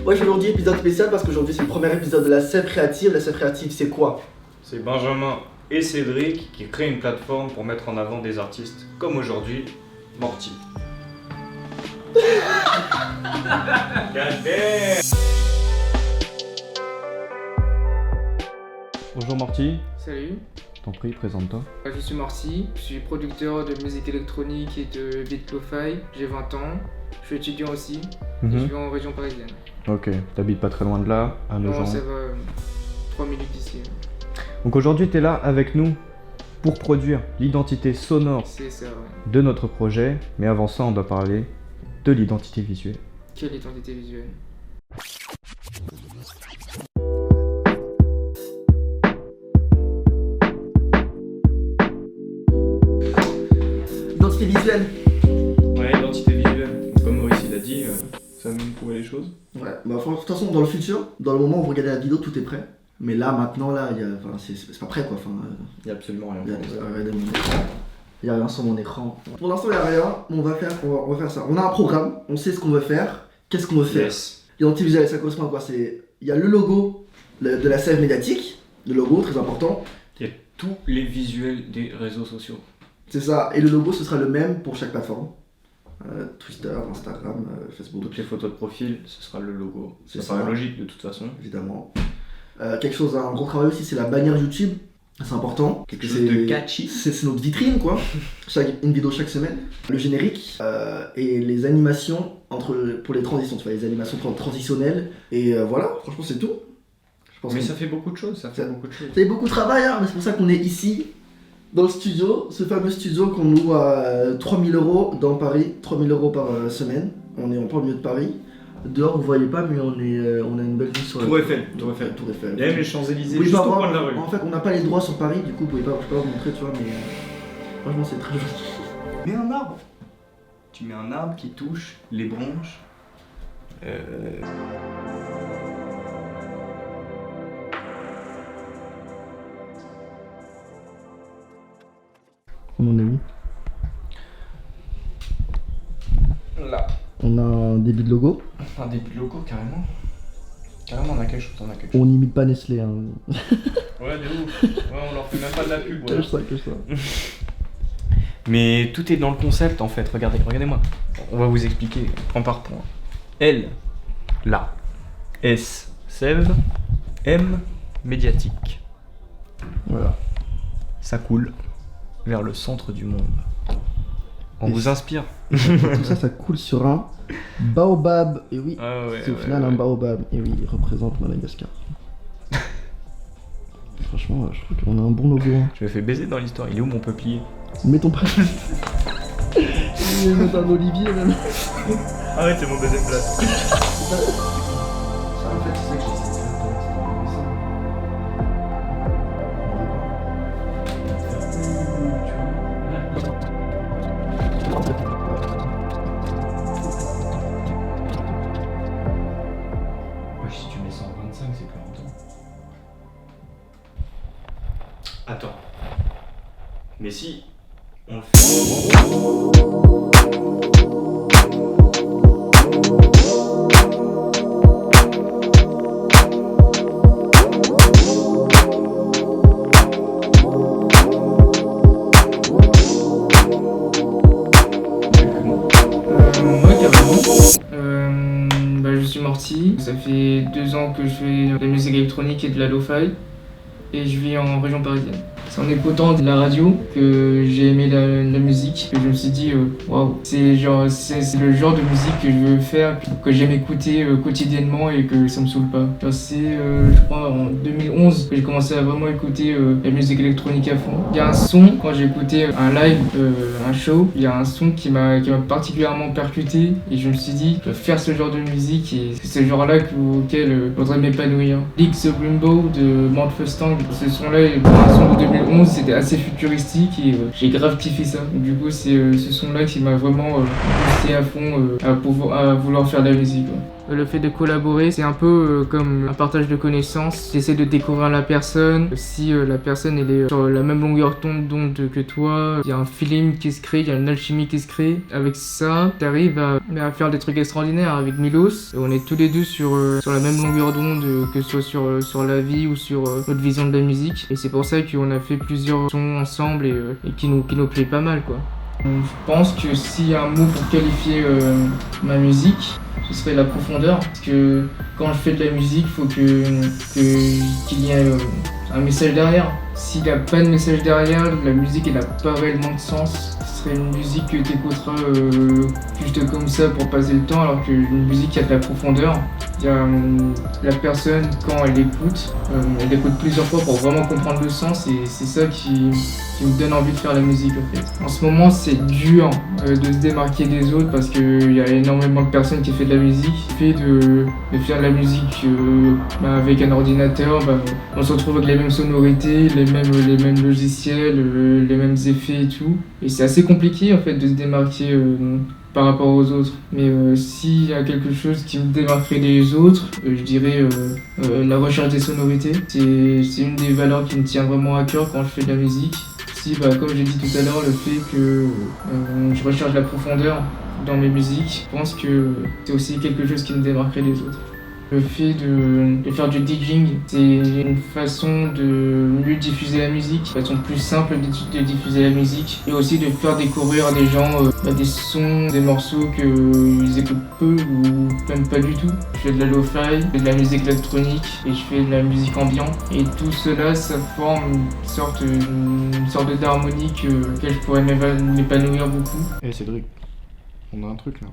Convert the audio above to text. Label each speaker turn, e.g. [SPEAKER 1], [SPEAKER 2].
[SPEAKER 1] Ouais, aujourd'hui épisode spécial parce qu'aujourd'hui c'est le premier épisode de la Sève Créative. La Sève Créative c'est quoi?
[SPEAKER 2] C'est Benjamin et Cédric qui créent une plateforme pour mettre en avant des artistes comme aujourd'hui, Morty.
[SPEAKER 3] Bonjour Morty,
[SPEAKER 4] Salut,
[SPEAKER 3] t'en prie, présente-toi.
[SPEAKER 4] je suis Morty, je suis producteur de musique électronique et de beat lo-fi, j'ai 20 ans, je suis étudiant aussi, et je vis en région parisienne.
[SPEAKER 3] Ok, t'habites pas très loin de là, à
[SPEAKER 4] Non,
[SPEAKER 3] Nogent.
[SPEAKER 4] ça va, 3 minutes d'ici.
[SPEAKER 3] Donc aujourd'hui t'es là avec nous pour produire l'identité sonore
[SPEAKER 4] C'est ça, ouais.
[SPEAKER 3] de notre projet, mais avant ça on doit parler de l'identité visuelle.
[SPEAKER 4] Quelle identité visuelle?
[SPEAKER 1] Identité visuelle.
[SPEAKER 2] Ouais, identité visuelle. Comme Maurice il a dit, ça va nous prouver les choses.
[SPEAKER 1] Ouais, bah de toute façon dans le futur, dans le moment où vous regardez la vidéo, tout est prêt. Mais là, maintenant, là, c'est pas prêt quoi. Enfin,
[SPEAKER 2] Il y a absolument rien.
[SPEAKER 1] regardez mon écran. Il y a rien sur mon écran. Pour l'instant, il y a rien. On va faire ça. On a un programme, on sait ce qu'on veut faire. Qu'est-ce qu'on veut faire?
[SPEAKER 2] Yes.
[SPEAKER 1] L'identité visuelle, ça correspond à quoi? Il y a le logo de la Sève médiatique. Le logo, très important.
[SPEAKER 2] Il y a tous les visuels des réseaux sociaux.
[SPEAKER 1] C'est ça. Et le logo, ce sera le même pour chaque plateforme. Twitter, Instagram, Facebook.
[SPEAKER 2] Toutes les photos de profil, ce sera le logo.
[SPEAKER 1] C'est
[SPEAKER 2] Ça
[SPEAKER 1] ça.
[SPEAKER 2] paraît logique de toute façon.
[SPEAKER 1] Évidemment. Un gros travail aussi, c'est la bannière YouTube. C'est important.
[SPEAKER 2] Quelque
[SPEAKER 1] Parce
[SPEAKER 2] chose
[SPEAKER 1] que
[SPEAKER 2] de
[SPEAKER 1] c'est-
[SPEAKER 2] catchy.
[SPEAKER 1] C'est notre vitrine, quoi. Une vidéo chaque semaine. Le générique et les animations pour les transitions. Tu vois, les animations transitionnelles. Et voilà, franchement, c'est tout. Je pense
[SPEAKER 2] Mais
[SPEAKER 1] que
[SPEAKER 2] ça fait beaucoup de choses, ça fait beaucoup de choses.
[SPEAKER 1] c'est beaucoup de travail, hein, mais c'est pour ça qu'on est ici, dans le studio. Ce fameux studio qu'on loue à 3000 € dans Paris. 3000 € par semaine. On est en plein milieu de Paris. Dehors, vous voyez pas, mais on a une belle vue sur
[SPEAKER 2] Tour Eiffel, Tour Eiffel.
[SPEAKER 1] Tour Eiffel.
[SPEAKER 2] Il y a même les Champs-Élysées,
[SPEAKER 1] Vous pouvez
[SPEAKER 2] juste
[SPEAKER 1] pas
[SPEAKER 2] au
[SPEAKER 1] voir-
[SPEAKER 2] coin de la rue.
[SPEAKER 1] En fait, on n'a pas les droits sur Paris, du coup, je peux pas vous montrer, tu vois, mais franchement, c'est très joli.
[SPEAKER 2] Mets un arbre. Tu mets un arbre qui touche les branches.
[SPEAKER 1] On en est où?
[SPEAKER 2] Là.
[SPEAKER 1] On a un début de logo.
[SPEAKER 2] Un début de logo, carrément. Carrément, on a quelque chose,
[SPEAKER 1] On n'imite pas Nestlé, hein.
[SPEAKER 2] Ouais, de ouf. Ouais, on leur fait même pas de la pub.
[SPEAKER 1] Cache ça.
[SPEAKER 2] Mais tout est dans le concept en fait. Regardez-moi. On va vous expliquer point par point. L, là. S, Sève. M, médiatique.
[SPEAKER 1] Voilà.
[SPEAKER 2] Ça coule vers le centre du monde. On
[SPEAKER 1] Et
[SPEAKER 2] vous inspire.
[SPEAKER 1] Tout ça, ça coule sur un baobab. Et oui,
[SPEAKER 2] Ah ouais,
[SPEAKER 1] c'est au final un baobab. Et oui, il représente Madagascar. Franchement, je trouve qu'on a un bon logo. Hein.
[SPEAKER 2] Je me fais baiser dans l'histoire. Il est où mon peuplier?
[SPEAKER 1] Mettons pas. Il met un olivier même.
[SPEAKER 2] Arrête, c'est mon deuxième place.
[SPEAKER 1] Ça, en fait, c'est ça que j'essaie de faire pour l'instant.
[SPEAKER 2] Ouais, si tu mets ça en 25, c'est plus longtemps. Attends. Mais si on le fait.
[SPEAKER 4] Moi, carrément. Je suis Morty, ça fait 2 ans que je fais de la musique électronique et de la lo-fi, et je vis en région parisienne. C'est en écoutant de la radio que j'ai aimé la musique, que je me suis dit waouh, c'est le genre de musique que je veux faire, que j'aime écouter quotidiennement et que ça me saoule pas. Genre, c'est je crois en 2011 que j'ai commencé à vraiment écouter la musique électronique à fond. Il y a un son, quand j'ai écouté un live, un show, il y a un son qui m'a particulièrement percuté et je me suis dit je veux faire ce genre de musique et c'est ce genre-là auquel je voudrais m'épanouir. League the Rainbow de Mount Fustang, ce son-là, un son de 2011, c'était assez futuristique et j'ai grave kiffé ça. Donc, du coup, c'est ce son-là qui m'a vraiment boosté à fond à vouloir faire de la musique. Ouais. Le fait de collaborer, c'est un peu comme un partage de connaissances. J'essaie de découvrir la personne. Si la personne elle est sur la même longueur d'onde que toi, il y a un feeling qui se crée, il y a une alchimie qui se crée. Avec ça, tu arrives à faire des trucs extraordinaires avec Milos. On est tous les deux sur la même longueur d'onde, que ce soit sur la vie ou sur notre vision de la musique. Et c'est pour ça qu'on a fait plusieurs sons ensemble et qui nous plaît pas mal, quoi. Je pense que s'il y a un mot pour qualifier ma musique, ce serait la profondeur. Parce que quand je fais de la musique, il faut qu'il y ait un message derrière. S'il n'y a pas de message derrière, la musique elle n'a pas réellement de sens. Ce serait une musique que tu écouteras juste comme ça pour passer le temps, alors qu'une musique qui a de la profondeur. Il y a la personne, quand elle écoute plusieurs fois pour vraiment comprendre le sens, et c'est ça qui me donne envie de faire la musique en fait. En ce moment, c'est dur de se démarquer des autres parce qu'il y a énormément de personnes qui font de la musique. Le fait de faire de la musique avec un ordinateur, on se retrouve avec les mêmes sonorités, les mêmes logiciels, les mêmes effets et tout. Et c'est assez compliqué en fait de se démarquer par rapport aux autres. Mais s'il y a quelque chose qui me démarquerait des autres, je dirais la recherche des sonorités. C'est une des valeurs qui me tient vraiment à cœur quand je fais de la musique. Si, comme j'ai dit tout à l'heure, le fait que je recherche la profondeur dans mes musiques, je pense que c'est aussi quelque chose qui me démarquerait des autres. Le fait de faire du DJing, c'est une façon de mieux diffuser la musique, une façon plus simple de diffuser la musique, et aussi de faire découvrir à des gens des sons, des morceaux qu'ils écoutent peu ou même pas du tout. Je fais de la lo-fi, je fais de la musique électronique et je fais de la musique ambiante. Et tout cela, ça forme une sorte d'harmonie que je pourrais m'épanouir beaucoup.
[SPEAKER 3] Eh Cédric, on a un truc là.